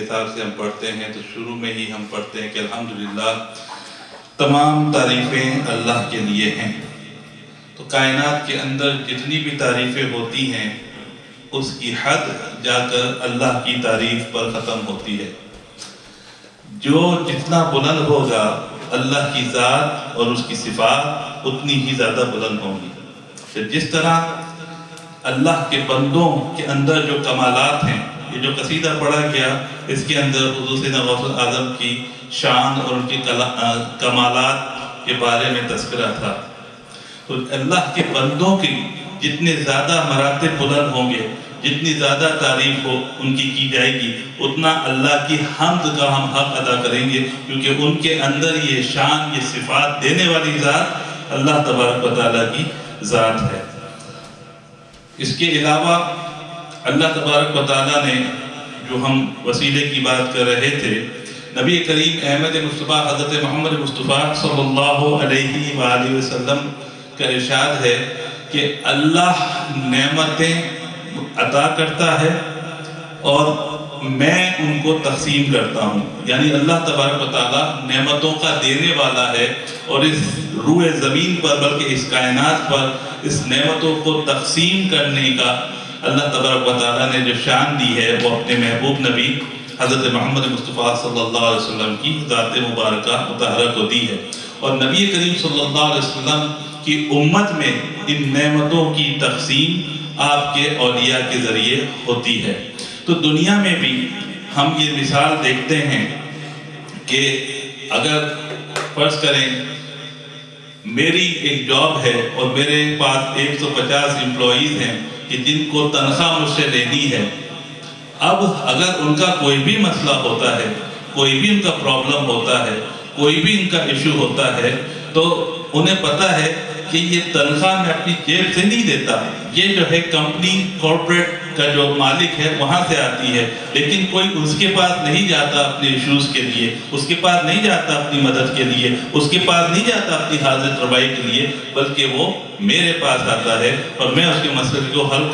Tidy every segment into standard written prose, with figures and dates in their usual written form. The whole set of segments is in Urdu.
حساب سے ہم پڑھتے ہیں تو شروع میں ہی ہم پڑھتے ہیں کہ الحمدللہ تمام تعریفیں اللہ کے لیے ہیں۔ تو کائنات کے اندر جتنی بھی تعریفیں ہوتی ہیں اس کی حد جا کر اللہ کی تعریف پر ختم ہوتی ہے۔ جو جتنا بلند ہوگا اللہ کی ذات اور اس کی صفات اتنی ہی زیادہ بلند ہوں گی۔ پھر جس طرح اللہ کے بندوں کے اندر جو کمالات ہیں، یہ جو قصیدہ پڑھا گیا اس کے اندر حضور سیدنا غوث اعظم کی شان اور ان کی کمالات کے بارے میں تذکرہ تھا۔ تو اللہ کے بندوں کی جتنے زیادہ مراتب بلند ہوں گے، جتنی زیادہ تعریف ہو ان کی جائے گی، اتنا اللہ کی حمد کا ہم حق ادا کریں گے، کیونکہ ان کے اندر یہ شان، یہ صفات دینے والی ذات اللہ تبارک و تعالیٰ کی ذات ہے۔ اس کے علاوہ اللہ تبارک و تعالیٰ نے، جو ہم وسیلے کی بات کر رہے تھے، نبی کریم احمد مصطفیٰ حضرت محمد مصطفیٰ صلی اللہ علیہ وآلہ وسلم کا ارشاد ہے کہ اللہ نعمتیں عطا کرتا ہے اور میں ان کو تقسیم کرتا ہوں۔ یعنی اللہ تبارک و تعالیٰ نعمتوں کا دینے والا ہے، اور اس روئے زمین پر بلکہ اس کائنات پر اس نعمتوں کو تقسیم کرنے کا اللہ تبارک و تعالیٰ نے جو شان دی ہے وہ اپنے محبوب نبی حضرت محمد مصطفیٰ صلی اللہ علیہ وسلم کی ذات مبارکہ مطہرہ کو دی ہے۔ اور نبی کریم صلی اللہ علیہ وسلم کی امت میں ان نعمتوں کی تقسیم آپ کے اولیاء کے ذریعے ہوتی ہے۔ تو دنیا میں بھی ہم یہ مثال دیکھتے ہیں کہ اگر فرض کریں میری ایک جاب ہے اور میرے پاس 150 امپلائیز ہیں کہ جن کو تنخواہ مجھ سے لینی ہے، اب اگر ان کا کوئی بھی مسئلہ ہوتا ہے، کوئی بھی ان کا پرابلم ہوتا ہے، کوئی بھی ان کا ایشو ہوتا ہے، تو انہیں پتہ ہے کہ یہ تنخواہ میں اپنی جیب سے نہیں دیتا، یہ جو ہے کمپنی کارپوریٹ کا جو مالک ہے وہاں سے آتی ہے، لیکن کوئی اس کے پاس نہیں جاتا اپنے ایشوز کے لیے، اس کے پاس نہیں جاتا اپنی مدد کے لیے، اس کے پاس نہیں جاتا اپنی حاجت روائی کے لیے، بلکہ وہ میرے پاس آتا ہے اور میں اس کے مسئلے کو حل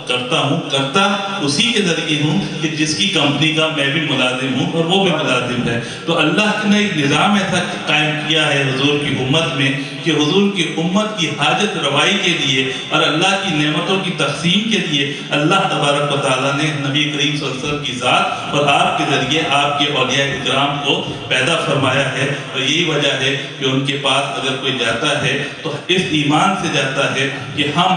کرتا اسی کے ذریعے ہوں کہ جس کی کمپنی کا میں بھی ملازم ہوں اور وہ بھی ملازم ہے۔ تو اللہ نے ایک نظام ایسا قائم کیا ہے حضور کی امت میں کہ حضور کی امت کی حاجت روائی کے لیے اور اللہ کی نعمتوں کی تقسیم کے لیے اللہ تبارک و تعالیٰ نے نبی کریم صلی اللہ علیہ وسلم کی ذات اور آپ کے ذریعے آپ کے اولیاء اکرام کو پیدا فرمایا ہے۔ اور یہی وجہ ہے کہ ان کے پاس اگر کوئی جاتا ہے تو اس ایمان سے جاتا ہے کہ ہم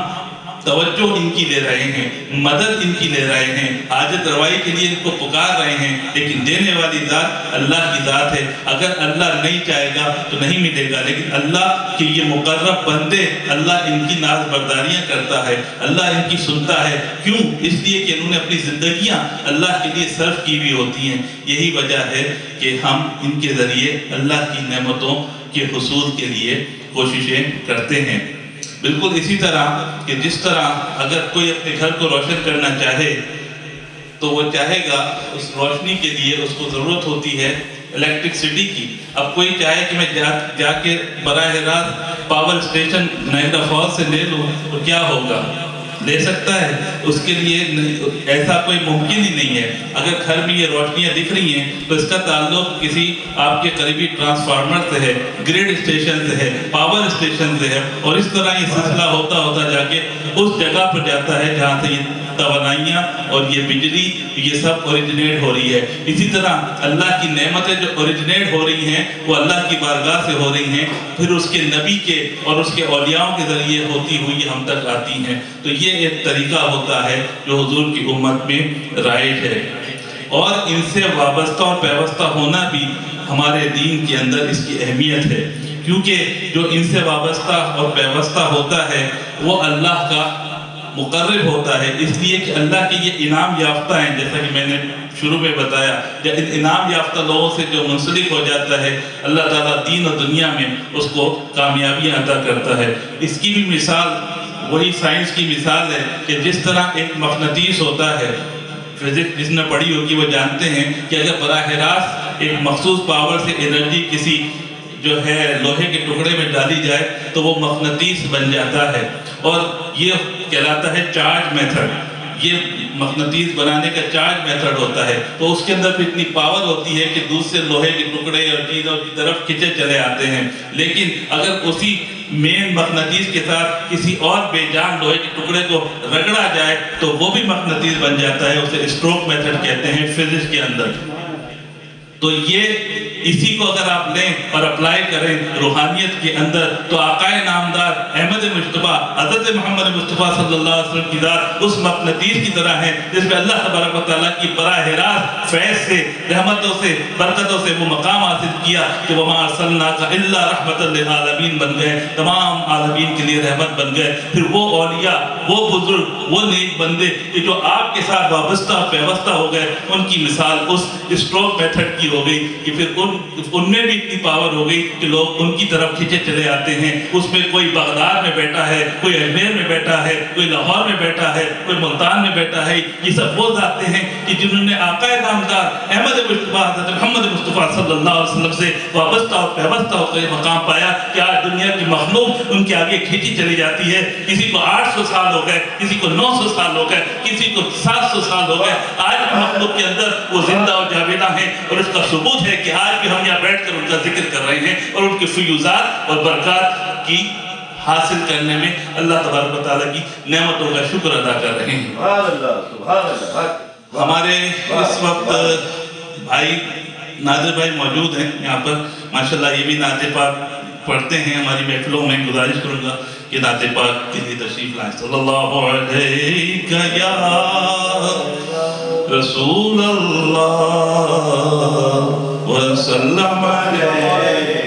توجہ ان کی لے رہے ہیں، مدد ان کی لے رہے ہیں، حاجت روائی کے لیے ان کو پکار رہے ہیں، لیکن دینے والی ذات اللہ کی ذات ہے۔ اگر اللہ نہیں چاہے گا تو نہیں ملے گا، لیکن اللہ کے یہ مقرب بندے، اللہ ان کی ناز برداریاں کرتا ہے، اللہ ان کی سنتا ہے۔ کیوں؟ اس لیے کہ انہوں نے اپنی زندگیاں اللہ کے لیے صرف کی ہوئی ہوتی ہیں۔ یہی وجہ ہے کہ ہم ان کے ذریعے اللہ کی نعمتوں کے حصول کے لیے کوششیں کرتے ہیں۔ بالکل اسی طرح کہ جس طرح اگر کوئی اپنے گھر کو روشن کرنا چاہے تو وہ چاہے گا، اس روشنی کے لیے اس کو ضرورت ہوتی ہے الیکٹرکسٹی کی۔ اب کوئی چاہے کہ میں جا کے براہ راست پاور اسٹیشن نائگرا فالز سے لے لوں تو کیا ہوگا؟ لے سکتا ہے؟ اس کے لیے ایسا کوئی ممکن ہی نہیں ہے۔ اگر گھر میں یہ روشنیاں دکھ رہی ہیں تو اس کا تعلق کسی آپ کے قریبی ٹرانسفارمر سے ہے، گریڈ اسٹیشن سے ہے، پاور اسٹیشن سے ہے، اور اس طرح یہ سلسلہ ہوتا جا کے اس جگہ پر جاتا ہے جہاں سے یہ توانائیاں اور یہ بجلی یہ سب اوریجنیٹ ہو رہی ہے۔ اسی طرح اللہ کی نعمتیں جو اوریجنیٹ ہو رہی ہیں وہ اللہ کی بارگاہ سے ہو رہی ہیں، پھر اس کے نبی کے اور اس کے اولیاءوں کے ذریعے ہوتی ہوئی ہم تک آتی ہیں۔ تو یہ ایک طریقہ ہوتا ہے جو حضور کی امت میں رائج ہے، اور ان سے وابستہ اور پیوستہ ہونا بھی ہمارے دین کے اندر اس کی اہمیت ہے، کیونکہ جو ان سے وابستہ اور پیوستہ ہوتا ہے وہ اللہ کا مقرب ہوتا ہے، اس لیے کہ اللہ کے یہ انعام یافتہ ہیں۔ جیسا کہ میں نے شروع میں بتایا، جب ان انعام یافتہ لوگوں سے جو منسلک ہو جاتا ہے اللہ تعالیٰ دین اور دنیا میں اس کو کامیابیاں عطا کرتا ہے۔ اس کی بھی مثال وہی سائنس کی مثال ہے کہ جس طرح ایک مقناطیس ہوتا ہے، فزکس جس نے پڑھی ہوگی وہ جانتے ہیں کہ اگر براہ راست ایک مخصوص پاور سے انرجی کسی جو ہے لوہے کے ٹکڑے میں ڈالی جائے تو وہ مقناطیس بن جاتا ہے، اور یہ کہلاتا ہے چارج میتھڈ۔ یہ مقناطیس بنانے کا چارج میتھڈ ہوتا ہے، تو اس کے اندر اتنی پاور ہوتی ہے کہ دوسرے لوہے کے ٹکڑے اور چیزوں کی طرف کھینچے چلے آتے ہیں. لیکن اگر اسی مین مقناطیس کے ساتھ کسی اور بے جان لوہے کے ٹکڑے کو رگڑا جائے تو وہ بھی مقناطیس بن جاتا ہے. اسے اسٹروک میتھڈ کہتے ہیں فزکس کے اندر. تو یہ اسی کو اگر آپ لیں اور اپلائی کریں روحانیت کے اندر تو آقا نامدار احمد مجتبیٰ حضرت محمد مصطفیٰ صلی اللہ علیہ وسلم کی ذات اس مقناطیس کی طرح ہے جس میں اللہ تبارک و تعالیٰ کی براہ راست فیض سے، رحمتوں سے، برکتوں سے وہ مقام حاصل کیا کہ وَمَا أَرْسَلْنَاكَ إِلَّا رَحْمَةً لِلْعَالَمِينَ بن گئے، تمام عالمین کے لیے رحمت بن گئے. پھر وہ اولیاء، وہ بزرگ، وہ نیک بندے کہ جو آپ کے ساتھ وابستہ پیوستہ ہو گئے، ان کی مثال اس اسٹروک میتھڈ کی ہو گئی کہ پھر ان میں بھی اتنی پاور ہو گئی کہ لوگ ان کی طرف کھینچے چلے آتے ہیں. اس میں کوئی بغداد میں بیٹھا ہے، کوئی اجمیر میں بیٹھا ہے، کوئی لاہور میں بیٹھا ہے، کوئی ملتان میں بیٹھا ہے. یہ سب وہ ذاتیں ہیں کہ جنہوں نے آقا نامدار احمد مجتبیٰ حضرت محمد مصطفیٰ صلی اللہ علیہ وسلم سے وابستہ اور پیوستہ ہو کر مقام پایا کہ آج دنیا کی مخلوق ان کے آگے کھینچی چلی جاتی ہے. کسی کو 800 سال ہو گئے، کسی کو 900 سال ہو گئے، کسی کو 700 سال ہو گئے. آج مخلوق کے اندر وہ زندہ اور جاویدہ ہیں اور اس کا ثبوت ہے کہ آج بھی ہم یہاں بیٹھ کر ان کا ذکر کر رہے ہیں اور ان کے فیوزات اور برکات کی حاصل کرنے میں اللہ تبارک و تعالیٰ کی نعمتوں کا شکر ادا کر رہے ہیں. ہمارے اس وقت بھائی نادر بھائی موجود ہیں یہاں پر، ماشاءاللہ یہ بھی نعت پاک پڑھتے ہیں. ہماری محفلوں میں گزارش کروں گا کہ نعت پاک کے لیے تشریف لائیں. صلی اللہ علیہ یا رسول اللہ وسلم علیہ